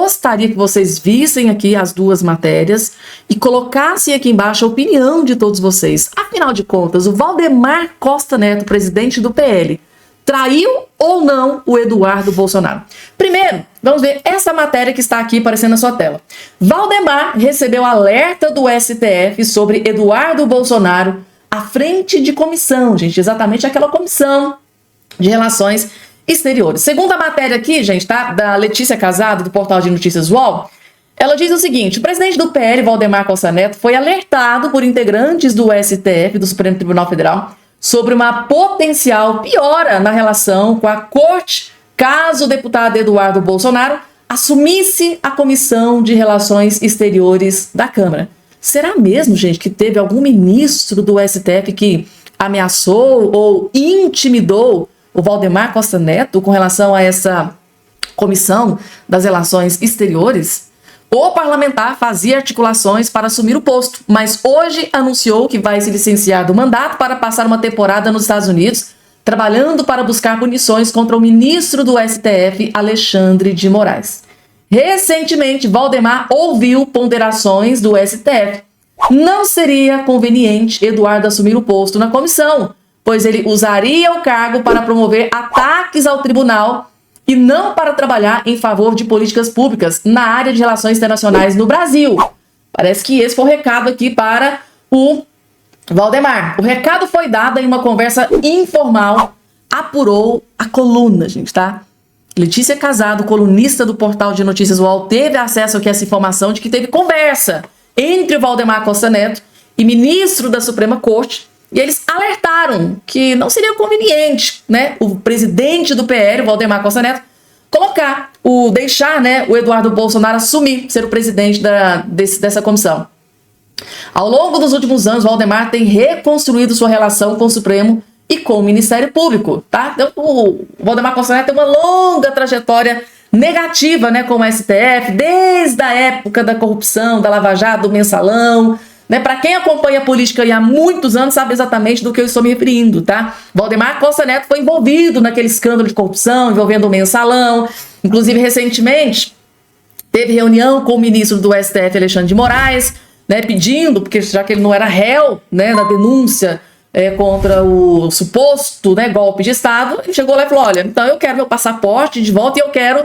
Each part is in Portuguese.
gostaria que vocês vissem aqui as duas matérias e colocassem aqui embaixo a opinião de todos vocês. Afinal de contas, o Valdemar Costa Neto, presidente do PL, traiu ou não o Eduardo Bolsonaro? Primeiro, vamos ver essa matéria que está aqui aparecendo na sua tela. Valdemar recebeu alerta do STF sobre Eduardo Bolsonaro à frente de comissão, gente, exatamente aquela comissão de relações exteriores. Segundo a matéria aqui, gente, tá? Da Letícia Casado, do portal de notícias UOL, ela diz o seguinte: o presidente do PL, Valdemar Costa Neto, foi alertado por integrantes do STF, do Supremo Tribunal Federal, sobre uma potencial piora na relação com a corte, caso o deputado Eduardo Bolsonaro assumisse a Comissão de Relações Exteriores da Câmara. Será mesmo, gente, que teve algum ministro do STF que ameaçou ou intimidou o Valdemar Costa Neto com relação a essa Comissão das Relações Exteriores? O parlamentar fazia articulações para assumir o posto, mas hoje anunciou que vai se licenciar do mandato para passar uma temporada nos Estados Unidos, trabalhando para buscar punições contra o ministro do STF, Alexandre de Moraes. Recentemente, Valdemar ouviu ponderações do STF. Não seria conveniente Eduardo assumir o posto na comissão, pois ele usaria o cargo para promover ataques ao tribunal e não para trabalhar em favor de políticas públicas na área de relações internacionais no Brasil. Parece que esse foi o recado aqui para o Valdemar. O recado foi dado em uma conversa informal, apurou a coluna, gente, tá? Letícia Casado, colunista do portal de notícias UOL, teve acesso aqui a essa informação de que teve conversa entre o Valdemar Costa Neto e ministro da Suprema Corte, e eles alertaram que não seria conveniente, né, o presidente do PL, o Valdemar Costa Neto, deixar, né, o Eduardo Bolsonaro assumir, ser o presidente dessa comissão. Ao longo dos últimos anos, Valdemar tem reconstruído sua relação com o Supremo e com o Ministério Público, tá? Então, o Valdemar Costa Neto tem uma longa trajetória negativa, né, com o STF, desde a época da corrupção, da Lava Jato, do Mensalão, né? Para quem acompanha a política há muitos anos sabe exatamente do que eu estou me referindo, tá? Valdemar Costa Neto foi envolvido naquele escândalo de corrupção envolvendo o Mensalão. Inclusive, recentemente, teve reunião com o ministro do STF, Alexandre de Moraes, né, pedindo, porque já que ele não era réu, né, na denúncia contra o suposto, né, golpe de Estado, ele chegou lá e falou: olha, então eu quero meu passaporte de volta e eu quero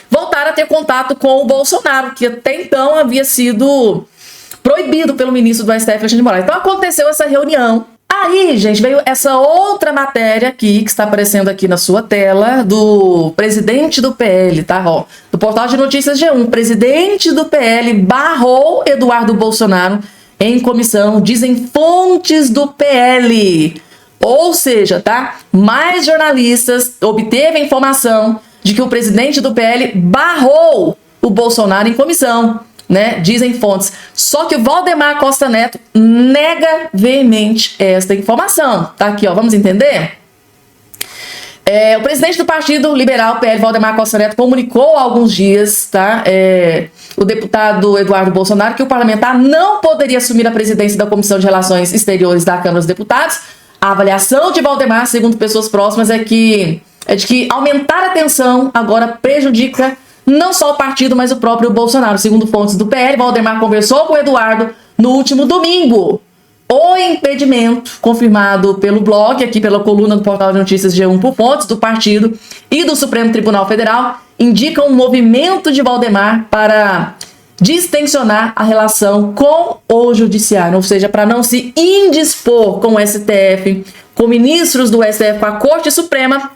voltar a ter contato com o Bolsonaro, que até então havia sido proibido pelo ministro do STF, Alexandre de Moraes. Então aconteceu essa reunião. Aí, gente, veio essa outra matéria aqui, que está aparecendo aqui na sua tela, do presidente do PL, tá? Ó, do portal de notícias G1. Presidente do PL barrou Eduardo Bolsonaro em comissão, dizem fontes do PL. Ou seja, tá? Mais jornalistas obteve a informação de que o presidente do PL barrou o Bolsonaro em comissão, né? Dizem fontes. Só que o Valdemar Costa Neto nega veemente esta informação. Tá aqui, ó, vamos entender? O presidente do Partido Liberal, PL, Valdemar Costa Neto, comunicou há alguns dias, tá? O deputado Eduardo Bolsonaro, que o parlamentar não poderia assumir a presidência da Comissão de Relações Exteriores da Câmara dos Deputados. A avaliação de Valdemar, segundo pessoas próximas, é de que aumentar a tensão agora prejudica não só o partido, mas o próprio Bolsonaro. Segundo fontes do PL, Valdemar conversou com o Eduardo no último domingo. O impedimento, confirmado pelo blog, aqui pela coluna do portal de notícias G1 por fontes do partido e do Supremo Tribunal Federal, indica um movimento de Valdemar para distensionar a relação com o judiciário, ou seja, para não se indispor com o STF, com ministros do STF, com a Corte Suprema.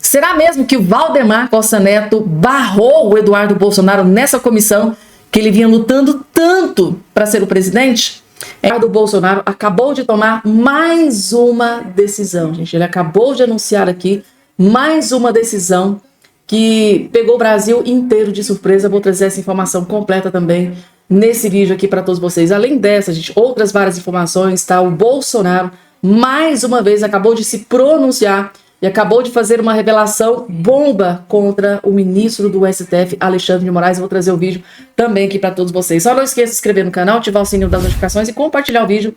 Será mesmo que o Valdemar Costa Neto barrou o Eduardo Bolsonaro nessa comissão que ele vinha lutando tanto para ser o presidente? Eduardo Bolsonaro acabou de tomar mais uma decisão, gente. Ele acabou de anunciar aqui mais uma decisão que pegou o Brasil inteiro de surpresa. Vou trazer essa informação completa também nesse vídeo aqui para todos vocês. Além dessa, gente, outras várias informações, tá? O Bolsonaro, mais uma vez, acabou de se pronunciar e acabou de fazer uma revelação bomba contra o ministro do STF, Alexandre de Moraes. Eu vou trazer o vídeo também aqui para todos vocês. Só não esqueça de se inscrever no canal, ativar o sininho das notificações e compartilhar o vídeo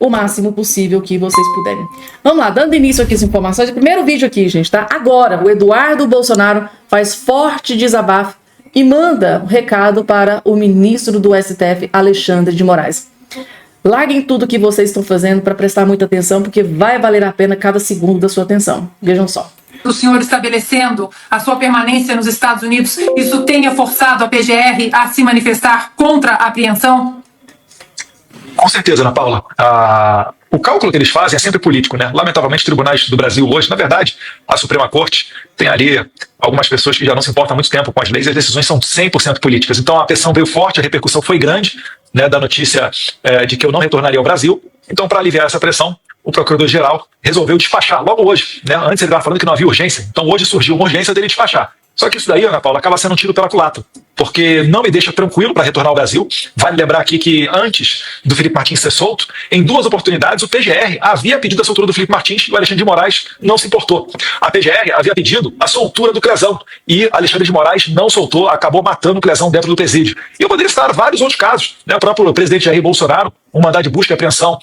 o máximo possível que vocês puderem. Vamos lá, dando início aqui às informações. O primeiro vídeo aqui, gente, tá? Agora, o Eduardo Bolsonaro faz forte desabafo e manda um recado para o ministro do STF, Alexandre de Moraes. Larguem tudo que vocês estão fazendo para prestar muita atenção, porque vai valer a pena cada segundo da sua atenção. Vejam só. O senhor estabelecendo a sua permanência nos Estados Unidos, isso tenha forçado a PGR a se manifestar contra a apreensão? Com certeza, Ana Paula. O cálculo que eles fazem é sempre político, né? Lamentavelmente, os tribunais do Brasil hoje, na verdade, a Suprema Corte tem ali algumas pessoas que já não se importam há muito tempo com as leis e as decisões são 100% políticas. Então a pressão veio forte, a repercussão foi grande, né, da notícia de que eu não retornaria ao Brasil. Então, para aliviar essa pressão, o procurador-geral resolveu despachar logo hoje, né? Antes ele estava falando que não havia urgência, então hoje surgiu uma urgência dele despachar. Só que isso daí, Ana Paula, acaba sendo um tiro pela culatra, porque não me deixa tranquilo para retornar ao Brasil. Vale lembrar aqui que antes do Felipe Martins ser solto, em 2 oportunidades o PGR havia pedido a soltura do Felipe Martins e o Alexandre de Moraes não se importou. A PGR havia pedido a soltura do Crezão e Alexandre de Moraes não soltou, acabou matando o Crezão dentro do presídio. E eu poderia citar vários outros casos, né? O próprio presidente Jair Bolsonaro, um mandado de busca e apreensão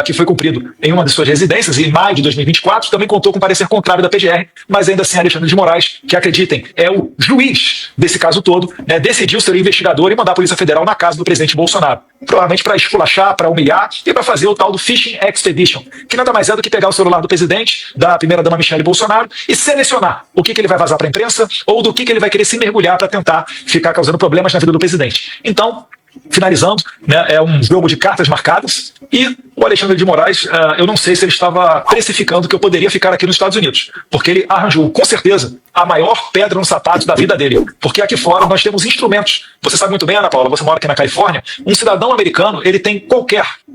que foi cumprido em uma de suas residências em maio de 2024, também contou com parecer contrário da PGR, mas ainda assim Alexandre de Moraes, que acreditem, é o juiz desse caso todo, né, decidiu ser o investigador e mandar a Polícia Federal na casa do presidente Bolsonaro. Provavelmente para esculachar, para humilhar e para fazer o tal do Phishing Expedition, que nada mais é do que pegar o celular do presidente, da primeira-dama Michele Bolsonaro e selecionar o que ele vai vazar para a imprensa ou do que ele vai querer se mergulhar para tentar ficar causando problemas na vida do presidente. Então, finalizando, né, é um jogo de cartas marcadas e o Alexandre de Moraes, eu não sei se ele estava precificando que eu poderia ficar aqui nos Estados Unidos, porque ele arranjou, com certeza, a maior pedra no sapato da vida dele, porque aqui fora nós temos instrumentos. Você sabe muito bem, Ana Paula, você mora aqui na Califórnia, um cidadão americano, ele tem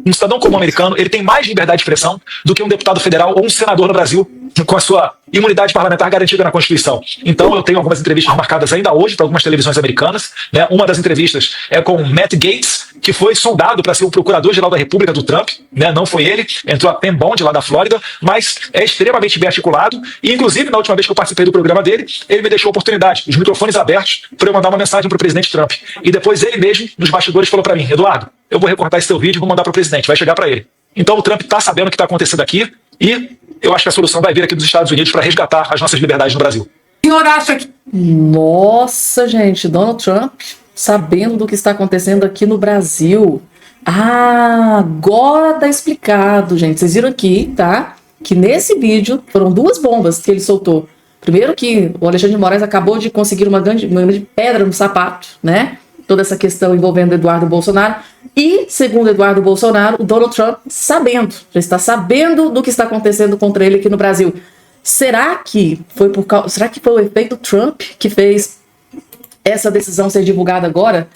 um cidadão comum americano, ele tem mais liberdade de expressão do que um deputado federal ou um senador no Brasil com a sua imunidade parlamentar garantida na Constituição. Então eu tenho algumas entrevistas marcadas ainda hoje para algumas televisões americanas, né? Uma das entrevistas é com Matt Gaetz, que foi sondado para ser o procurador-geral da República do Trump, né? Não foi ele, entrou a Pam Bondi lá da Flórida, mas é extremamente bem articulado e inclusive na última vez que eu participei do programa dele, ele me deixou a oportunidade, os microfones abertos, para eu mandar uma mensagem para o presidente Trump. E depois ele mesmo, nos bastidores, falou para mim: Eduardo, eu vou recortar esse teu vídeo e vou mandar para o presidente, vai chegar para ele. Então o Trump está sabendo o que está acontecendo aqui e eu acho que a solução vai vir aqui dos Estados Unidos para resgatar as nossas liberdades no Brasil. O senhor acha que... Nossa, gente, Donald Trump sabendo do que está acontecendo aqui no Brasil. Agora tá explicado, gente. Vocês viram aqui, tá? Que nesse vídeo foram 2 bombas que ele soltou. Primeiro que o Alexandre de Moraes acabou de conseguir uma grande pedra no sapato, né? Toda essa questão envolvendo Eduardo Bolsonaro. E, segundo Eduardo Bolsonaro, o Donald Trump sabendo, já está sabendo do que está acontecendo contra ele aqui no Brasil. Será que foi o efeito Trump que fez essa decisão ser divulgada agora,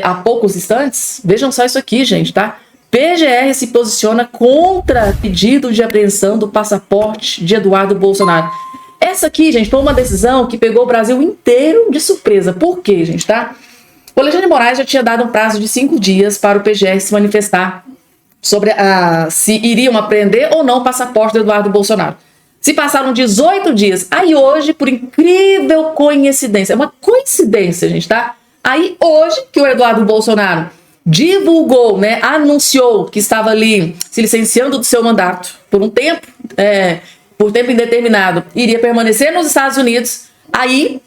há poucos instantes? Vejam só isso aqui, gente, tá? PGR se posiciona contra pedido de apreensão do passaporte de Eduardo Bolsonaro. Essa aqui, gente, foi uma decisão que pegou o Brasil inteiro de surpresa. Por quê, gente, tá? O Alexandre de Moraes já tinha dado um prazo de 5 dias para o PGR se manifestar sobre se iriam apreender ou não o passaporte do Eduardo Bolsonaro. Se passaram 18 dias. Aí hoje, por incrível coincidência, é uma coincidência, gente, tá? Aí hoje que o Eduardo Bolsonaro divulgou, né, anunciou que estava ali se licenciando do seu mandato por um tempo, por tempo indeterminado, iria permanecer nos Estados Unidos, aí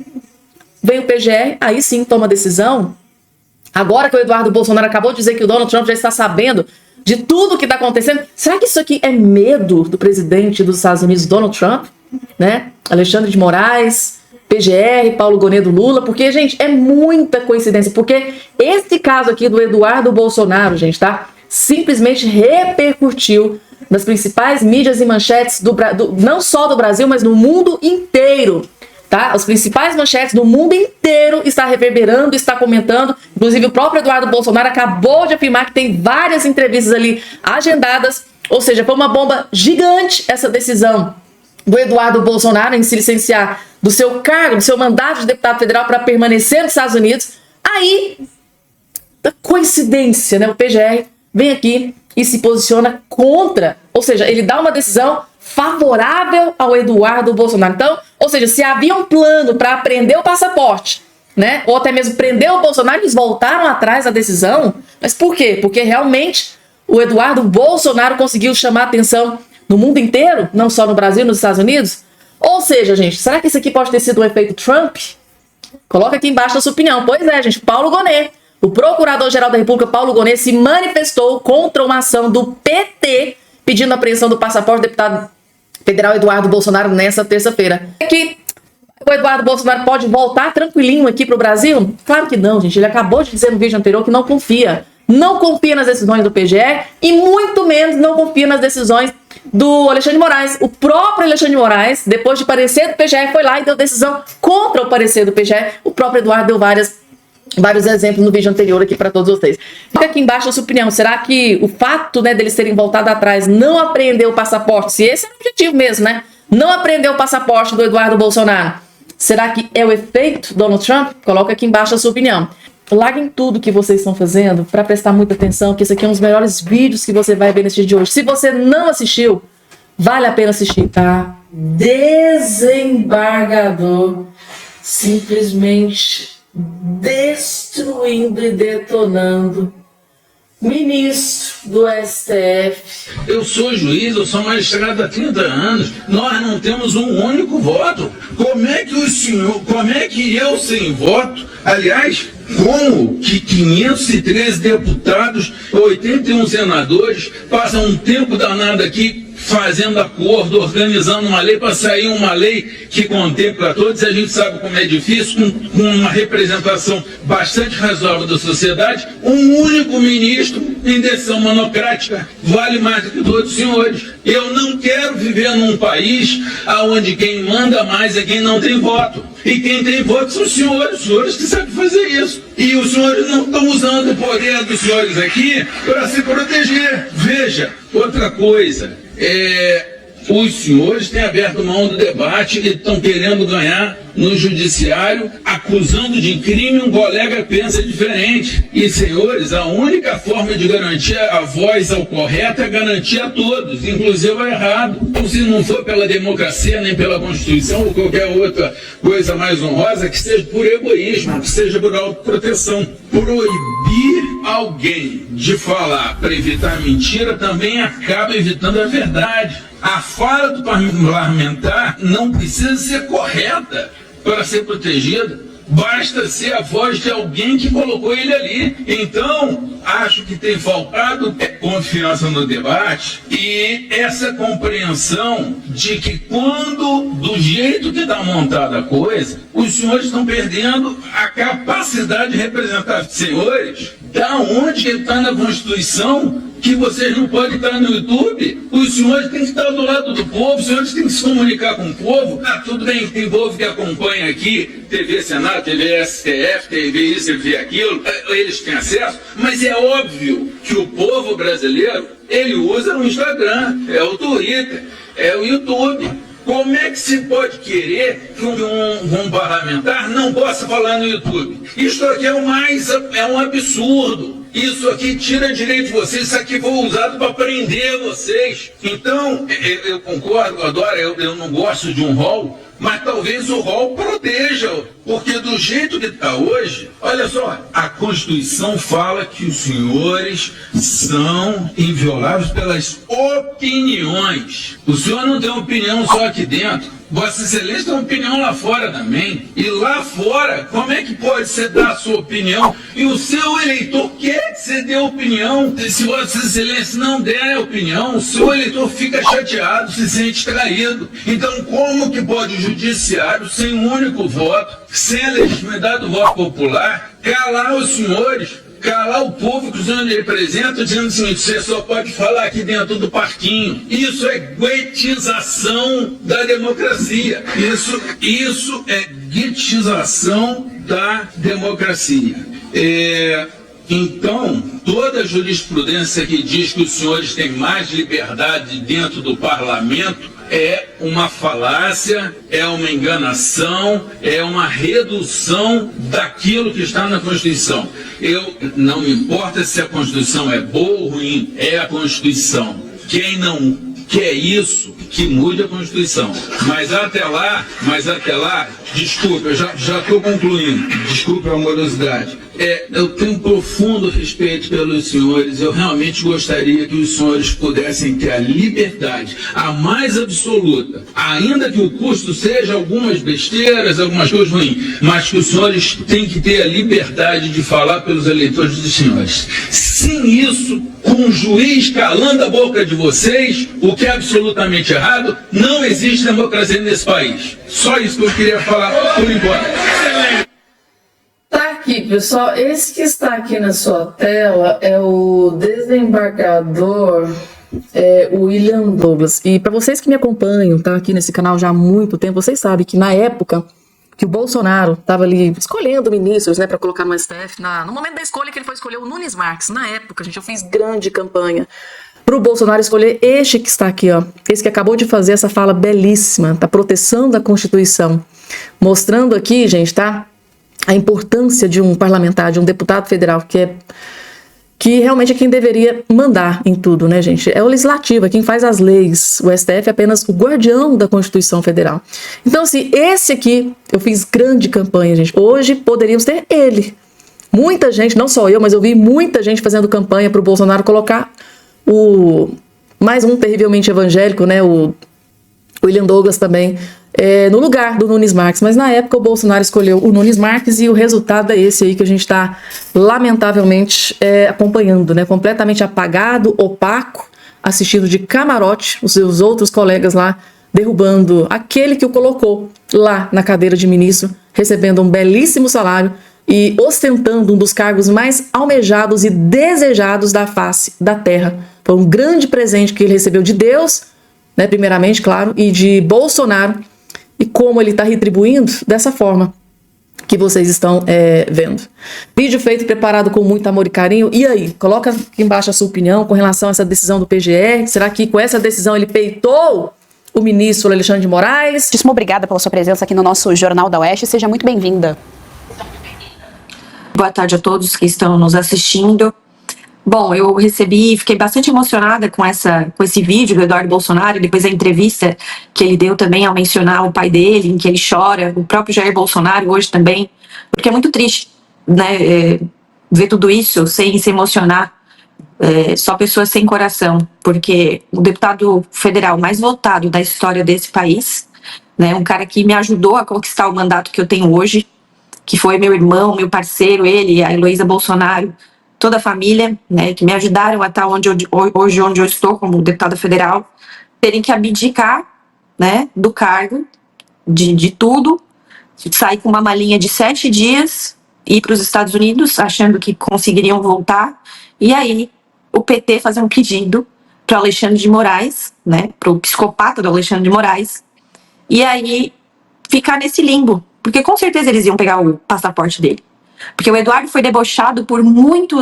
vem o PGR, aí sim toma a decisão. Agora que o Eduardo Bolsonaro acabou de dizer que o Donald Trump já está sabendo de tudo que está acontecendo, será que isso aqui é medo do presidente dos Estados Unidos, Donald Trump, né? Alexandre de Moraes, PGR, Paulo Gonet Lula, porque, gente, é muita coincidência, porque esse caso aqui do Eduardo Bolsonaro, gente, tá? Simplesmente repercutiu nas principais mídias e manchetes não só do Brasil, mas no mundo inteiro. Tá? As principais manchetes do mundo inteiro está reverberando, está comentando. Inclusive o próprio Eduardo Bolsonaro acabou de afirmar que tem várias entrevistas ali agendadas. Ou seja, foi uma bomba gigante essa decisão do Eduardo Bolsonaro em se licenciar do seu cargo, do seu mandato de deputado federal para permanecer nos Estados Unidos. Aí, da coincidência, né? O PGR vem aqui e se posiciona contra. Ou seja, ele dá uma decisão favorável ao Eduardo Bolsonaro. Então, ou seja, se havia um plano para apreender o passaporte, né, ou até mesmo prender o Bolsonaro, eles voltaram atrás da decisão. Mas por quê? Porque realmente o Eduardo Bolsonaro conseguiu chamar atenção no mundo inteiro, não só no Brasil, nos Estados Unidos. Ou seja, gente, será que isso aqui pode ter sido um efeito Trump? Coloca aqui embaixo a sua opinião. Pois é, gente, Paulo Gonet, o Procurador-Geral da República, Paulo Gonet, se manifestou contra uma ação do PT pedindo a apreensão do passaporte do deputado federal Eduardo Bolsonaro nessa terça-feira. Que o Eduardo Bolsonaro pode voltar tranquilinho aqui para o Brasil? Claro que não, gente. Ele acabou de dizer no vídeo anterior que não confia. Não confia nas decisões do PGE e muito menos não confia nas decisões do Alexandre de Moraes. O próprio Alexandre de Moraes, depois de parecer do PGE, foi lá e deu decisão contra o parecer do PGE. O próprio Eduardo deu vários exemplos no vídeo anterior aqui para todos vocês. Fica aqui embaixo a sua opinião. Será que o fato, né, deles terem voltado atrás, não apreender o passaporte, se esse é o objetivo mesmo, né? Não apreender o passaporte do Eduardo Bolsonaro, será que é o efeito Donald Trump? Coloca aqui embaixo a sua opinião. Larguem tudo que vocês estão fazendo para prestar muita atenção, que esse aqui é um dos melhores vídeos que você vai ver nesse dia de hoje. Se você não assistiu, vale a pena assistir, tá? Desembargador simplesmente destruindo e detonando ministro do STF. Eu sou juiz, eu sou magistrado há 30 anos. Nós não temos um único voto. Como é que eu sem voto, aliás, como que 513 deputados, 81 senadores passam um tempo danado aqui fazendo acordo, organizando uma lei para sair uma lei que contempla todos, e a gente sabe como é difícil, com uma representação bastante razoável da sociedade, um único ministro em decisão monocrática vale mais do que todos os senhores. Eu não quero viver num país onde quem manda mais é quem não tem voto. E quem tem voto são os senhores que sabem fazer isso. E os senhores não estão usando o poder dos senhores aqui para se proteger. Veja, outra coisa, os senhores têm aberto mão do debate e estão querendo ganhar no judiciário, acusando de crime um colega que pensa diferente. E, senhores, a única forma de garantir a voz ao correto é garantir a todos, inclusive ao errado. Então, se não for pela democracia, nem pela Constituição ou qualquer outra coisa mais honrosa, que seja por egoísmo, que seja por autoproteção. Proibir alguém de falar para evitar mentira também acaba evitando a verdade. A fala do parlamentar não precisa ser correta para ser protegida. Basta ser a voz de alguém que colocou ele ali. Então, acho que tem faltado confiança no debate e essa compreensão de que quando, do jeito que está montada a coisa, os senhores estão perdendo a capacidade de representar. Senhores, da onde que está na Constituição que vocês não podem estar no YouTube? Os senhores têm que estar do lado do povo, os senhores têm que se comunicar com o povo. Tudo bem, tem povo que acompanha aqui, TV Senado, TV STF, TV isso, TV aquilo, eles têm acesso, mas é óbvio que o povo brasileiro, ele usa o Instagram, é o Twitter, é o YouTube. Como é que se pode querer que um parlamentar não possa falar no YouTube? Isso aqui é um absurdo. Isso aqui tira direito de vocês, isso aqui foi usado para prender vocês. Então, eu concordo, adoro, eu não gosto de um rol, mas talvez o rol proteja, porque do jeito que está hoje, olha só, a Constituição fala que os senhores são invioláveis pelas opiniões. O senhor não tem opinião só aqui dentro. Vossa Excelência tem uma opinião lá fora também. E lá fora, como é que pode você dar a sua opinião e o seu eleitor quer que você dê opinião? Se Vossa Excelência não der a opinião, o seu eleitor fica chateado, se sente traído. Então, como que pode o judiciário, sem um único voto, sem a legitimidade do voto popular, calar os senhores, calar o povo que os senhores representam, dizendo o seguinte: você só pode falar aqui dentro do parquinho? Isso é guetização da democracia. Isso é guetização da democracia. Então, toda a jurisprudência que diz que os senhores têm mais liberdade dentro do parlamento é uma falácia, é uma enganação, é uma redução daquilo que está na Constituição. Não me importa se a Constituição é boa ou ruim, é a Constituição. Quem não quer isso, que mude a Constituição. Mas até lá, desculpe, eu já estou concluindo, desculpe a morosidade. Eu tenho um profundo respeito pelos senhores. Eu realmente gostaria que os senhores pudessem ter a liberdade, a mais absoluta, ainda que o custo seja algumas besteiras, algumas coisas ruins, mas que os senhores têm que ter a liberdade de falar pelos eleitores dos senhores. Sem isso, com o juiz calando a boca de vocês, o que é absolutamente errado, não existe democracia nesse país. Só isso que eu queria falar por enquanto. Tá aqui, pessoal. Esse que está aqui na sua tela é o desembargador William Douglas. E para vocês que me acompanham, tá aqui nesse canal já há muito tempo, vocês sabem que na época que o Bolsonaro estava ali escolhendo ministros, né, para colocar no STF, no momento da escolha que ele foi escolher o Nunes Marques, na época, gente, eu fiz grande campanha para o Bolsonaro escolher este que está aqui, ó, esse que acabou de fazer essa fala belíssima, da proteção da Constituição, mostrando aqui, gente, tá, a importância de um parlamentar, de um deputado federal, que realmente é quem deveria mandar em tudo, né, gente? É o legislativo, é quem faz as leis. O STF é apenas o guardião da Constituição Federal. Então, assim, esse aqui, eu fiz grande campanha, gente. Hoje poderíamos ter ele. Muita gente, não só eu, mas eu vi muita gente fazendo campanha para o Bolsonaro colocar mais um terrivelmente evangélico, né, o William Douglas também, no lugar do Nunes Marques, mas na época o Bolsonaro escolheu o Nunes Marques e o resultado é esse aí que a gente está lamentavelmente acompanhando, né? Completamente apagado, opaco, assistido de camarote, os seus outros colegas lá derrubando aquele que o colocou lá na cadeira de ministro, recebendo um belíssimo salário e ostentando um dos cargos mais almejados e desejados da face da terra. Foi um grande presente que ele recebeu de Deus, né, primeiramente, claro, e de Bolsonaro, e como ele está retribuindo dessa forma que vocês estão vendo. Vídeo feito, preparado com muito amor e carinho. E aí, coloca aqui embaixo a sua opinião com relação a essa decisão do PGR. Será que com essa decisão ele peitou o ministro Alexandre de Moraes? Muitíssimo obrigada pela sua presença aqui no nosso Jornal da Oeste. Seja muito bem-vinda. Boa tarde a todos que estão nos assistindo. Bom, eu fiquei bastante emocionada com esse vídeo do Eduardo Bolsonaro e depois a entrevista que ele deu também ao mencionar o pai dele, em que ele chora, o próprio Jair Bolsonaro hoje também, porque é muito triste, né, ver tudo isso sem se emocionar, só pessoas sem coração, porque o deputado federal mais votado da história desse país, né, um cara que me ajudou a conquistar o mandato que eu tenho hoje, que foi meu irmão, meu parceiro, ele, a Heloísa Bolsonaro, toda a família, né, que me ajudaram a estar hoje onde eu estou como deputada federal, terem que abdicar, né, do cargo, de tudo, sair com uma malinha de 7 dias, ir para os Estados Unidos, achando que conseguiriam voltar, e aí o PT fazer um pedido para Alexandre de Moraes, né, para o psicopata do Alexandre de Moraes, e aí ficar nesse limbo, porque com certeza eles iam pegar o passaporte dele. Porque o Eduardo foi debochado por muito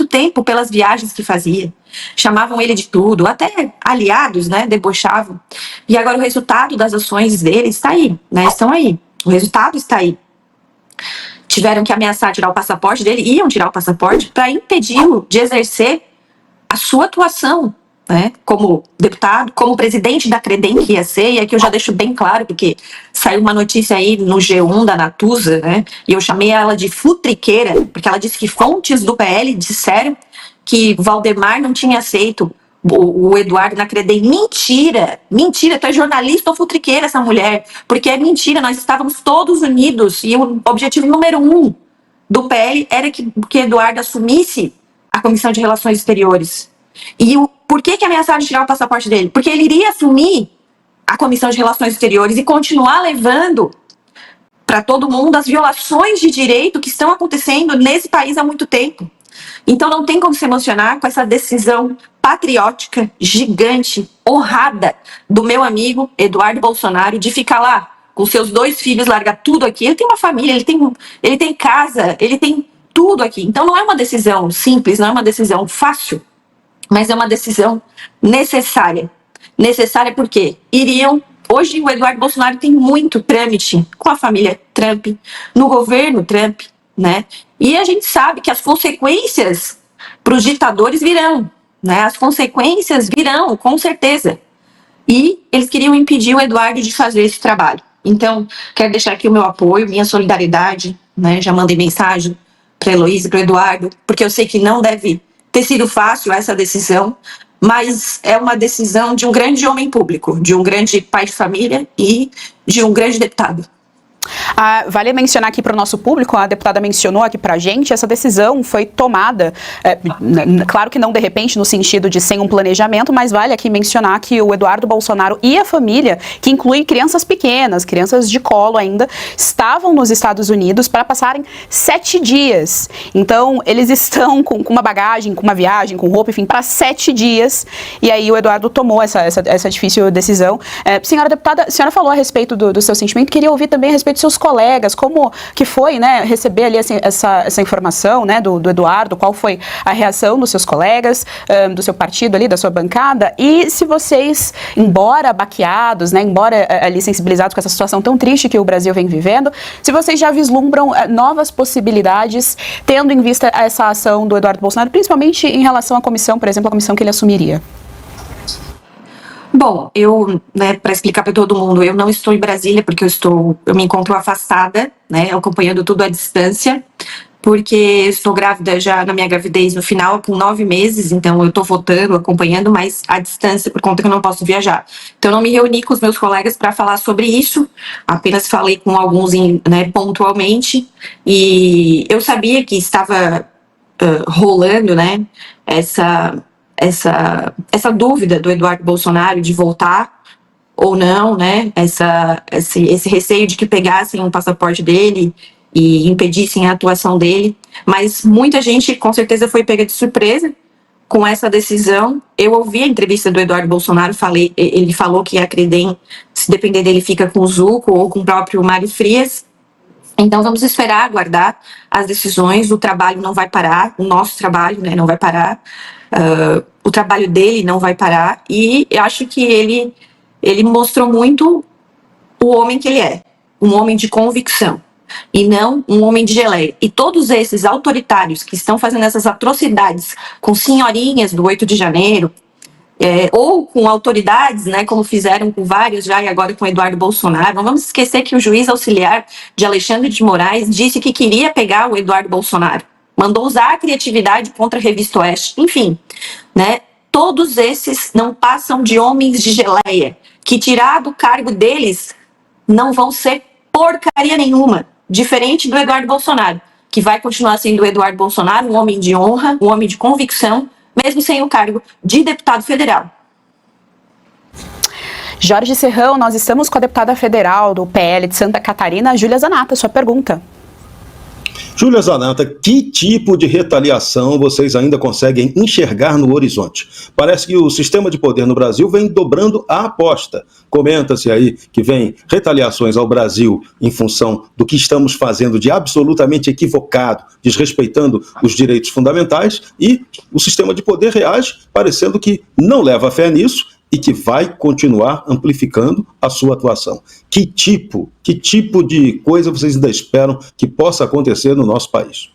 tempo pelas viagens que fazia. Chamavam ele de tudo, até aliados, né, debochavam. E agora o resultado das ações dele está aí, né, estão aí. O resultado está aí. Tiveram que ameaçar tirar o passaporte dele, iam tirar o passaporte para impedi-lo de exercer a sua atuação, né, como deputado, como presidente da Credem que ia ser, e aqui eu já deixo bem claro, porque saiu uma notícia aí no G1 da Natuza, né, e eu chamei ela de futriqueira, porque ela disse que fontes do PL disseram que Valdemar não tinha aceito o Eduardo na Credem. Mentira, tu é jornalista ou futriqueira essa mulher, porque é mentira, nós estávamos todos unidos, e o objetivo número 1 do PL era que Eduardo assumisse a Comissão de Relações Exteriores. E por que ameaçaram de tirar o passaporte dele? Porque ele iria assumir a Comissão de Relações Exteriores e continuar levando para todo mundo as violações de direito que estão acontecendo nesse país há muito tempo. Então não tem como se emocionar com essa decisão patriótica, gigante, honrada do meu amigo Eduardo Bolsonaro de ficar lá com seus 2 filhos, largar tudo aqui. Ele tem uma família, ele tem casa, ele tem tudo aqui. Então não é uma decisão simples, não é uma decisão fácil, mas é uma decisão necessária. Necessária porque hoje o Eduardo Bolsonaro tem muito trâmite com a família Trump, no governo Trump, né? E a gente sabe que as consequências para os ditadores virão, né? As consequências virão, com certeza. E eles queriam impedir o Eduardo de fazer esse trabalho. Então, quero deixar aqui o meu apoio, minha solidariedade, né? Já mandei mensagem Heloísa e para o Eduardo, porque eu sei que não deve ter sido fácil essa decisão, mas é uma decisão de um grande homem público, de um grande pai de família e de um grande deputado. Vale mencionar aqui para o nosso público, a deputada mencionou aqui para a gente, essa decisão foi tomada, claro que não de repente, no sentido de sem um planejamento, mas vale aqui mencionar que o Eduardo Bolsonaro e a família, que inclui crianças pequenas, crianças de colo ainda, estavam nos Estados Unidos para passarem 7 dias. Então, eles estão com uma bagagem, com uma viagem, com roupa, enfim, para 7 dias. E aí o Eduardo tomou essa difícil decisão. Senhora deputada, a senhora falou a respeito do seu sentimento, queria ouvir também a respeito dos seus colegas, como que foi, né, receber ali essa informação, né, do Eduardo, qual foi a reação dos seus colegas, do seu partido ali, da sua bancada, e se vocês, embora baqueados, né, embora ali sensibilizados com essa situação tão triste que o Brasil vem vivendo, se vocês já vislumbram novas possibilidades, tendo em vista essa ação do Eduardo Bolsonaro, principalmente em relação à comissão, por exemplo, a comissão que ele assumiria. Bom, eu, né, para explicar para todo mundo, eu não estou em Brasília porque eu me encontro afastada, né, acompanhando tudo à distância, porque estou grávida já na minha gravidez no final, com 9 meses, então eu estou votando, acompanhando, mas à distância por conta que eu não posso viajar. Então eu não me reuni com os meus colegas para falar sobre isso, apenas falei com alguns, né, pontualmente, e eu sabia que estava rolando, né, essa dúvida do Eduardo Bolsonaro de voltar ou não, né? Esse receio de que pegassem um passaporte dele e impedissem a atuação dele. Mas muita gente, com certeza, foi pega de surpresa com essa decisão. Eu ouvi a entrevista do Eduardo Bolsonaro, ele falou que a Credem, se depender dele, fica com o Zucco ou com o próprio Mário Frias. Então vamos esperar, aguardar as decisões. O trabalho não vai parar, o nosso trabalho, né, não vai parar. O trabalho dele não vai parar, e eu acho que ele mostrou muito o homem que ele é, um homem de convicção, e não um homem de geleia. E todos esses autoritários que estão fazendo essas atrocidades com senhorinhas do 8 de janeiro, ou com autoridades, né, como fizeram com vários já e agora com Eduardo Bolsonaro. Não vamos esquecer que o juiz auxiliar de Alexandre de Moraes disse que queria pegar o Eduardo Bolsonaro. Mandou usar a criatividade contra a Revista Oeste. Enfim, né? Todos esses não passam de homens de geleia, que tirar do cargo deles não vão ser porcaria nenhuma. Diferente do Eduardo Bolsonaro, que vai continuar sendo o Eduardo Bolsonaro, um homem de honra, um homem de convicção, mesmo sem o cargo de deputado federal. Jorge Serrão, nós estamos com a deputada federal do PL de Santa Catarina, Júlia Zanata. Sua pergunta. Júlia Zanata, que tipo de retaliação vocês ainda conseguem enxergar no horizonte? Parece que o sistema de poder no Brasil vem dobrando a aposta. Comenta-se aí que vem retaliações ao Brasil em função do que estamos fazendo de absolutamente equivocado, desrespeitando os direitos fundamentais, e o sistema de poder reage parecendo que não leva fé nisso e que vai continuar amplificando a sua atuação. Que tipo de coisa vocês ainda esperam que possa acontecer no nosso país?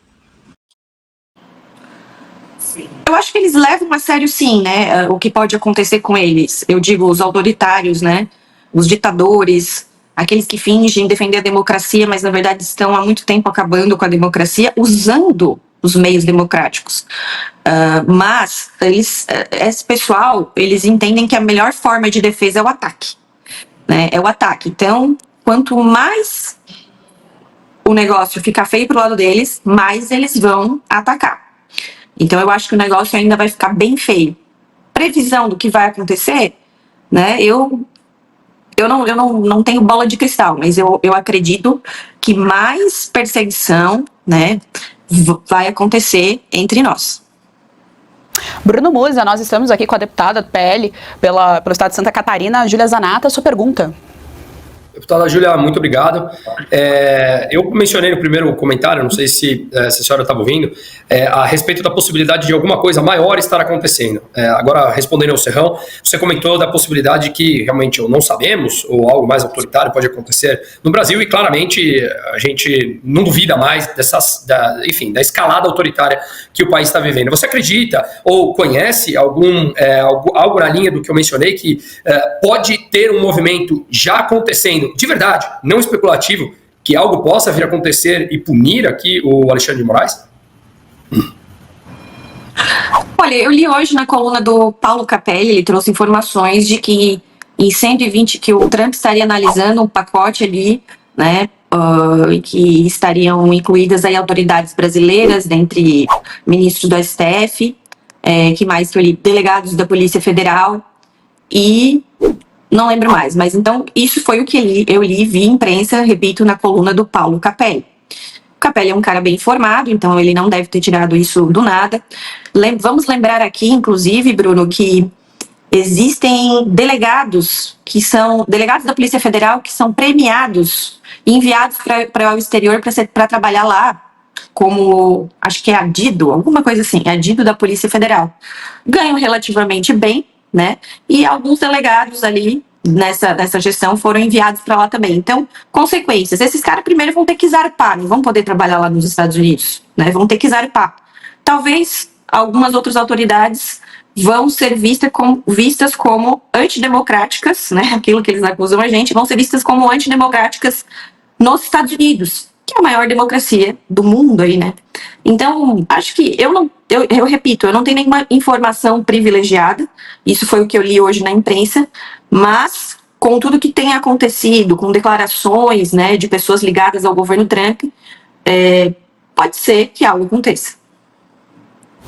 Eu acho que eles levam a sério, sim, né, o que pode acontecer com eles. Eu digo os autoritários, né, os ditadores, aqueles que fingem defender a democracia, mas na verdade estão há muito tempo acabando com a democracia, usando os meios democráticos. Mas esse pessoal, eles entendem que a melhor forma de defesa é o ataque, né? É o ataque. Então, quanto mais o negócio ficar feio pro lado deles, mais eles vão atacar. Então, eu acho que o negócio ainda vai ficar bem feio. Previsão do que vai acontecer, né? Eu não tenho bola de cristal, mas eu acredito que mais perseguição, né, vai acontecer entre nós. Bruno Musa, nós estamos aqui com a deputada do PL pelo estado de Santa Catarina, Júlia Zanata. Sua pergunta. Deputada Júlia, muito obrigado. Eu mencionei no primeiro comentário, não sei se a senhora estava ouvindo, a respeito da possibilidade de alguma coisa maior estar acontecendo. Agora, respondendo ao Serrão, você comentou da possibilidade que realmente não sabemos, ou algo mais autoritário pode acontecer no Brasil, e claramente a gente não duvida mais da escalada autoritária que o país está vivendo. Você acredita ou conhece algo na linha do que eu mencionei, que pode ter um movimento já acontecendo de verdade, não especulativo, que algo possa vir a acontecer e punir aqui o Alexandre de Moraes? Olha, eu li hoje na coluna do Paulo Capelli, ele trouxe informações de que em 120 que o Trump estaria analisando um pacote ali, né, e que estariam incluídas aí autoridades brasileiras, dentre ministros do STF, que mais que eu li, delegados da Polícia Federal e não lembro mais, mas então isso foi o que eu li, vi imprensa, repito, na coluna do Paulo Capelli. O Capelli é um cara bem informado, então ele não deve ter tirado isso do nada. Vamos lembrar aqui, inclusive, Bruno, que existem delegados que são delegados da Polícia Federal que são premiados e enviados para o exterior para trabalhar lá, como acho que é adido, alguma coisa assim, adido da Polícia Federal. Ganham relativamente bem, né? E alguns delegados ali nessa gestão foram enviados para lá também. Então, consequências. Esses caras primeiro vão ter que zarpar, não vão poder trabalhar lá nos Estados Unidos, né? Vão ter que zarpar. Talvez algumas outras autoridades vão ser vistas como antidemocráticas, né? Aquilo que eles acusam a gente, vão ser vistas como antidemocráticas nos Estados Unidos, que é a maior democracia do mundo aí, né? Então, acho que eu repito, eu não tenho nenhuma informação privilegiada, isso foi o que eu li hoje na imprensa, mas com tudo que tem acontecido, com declarações, né, de pessoas ligadas ao governo Trump, pode ser que algo aconteça.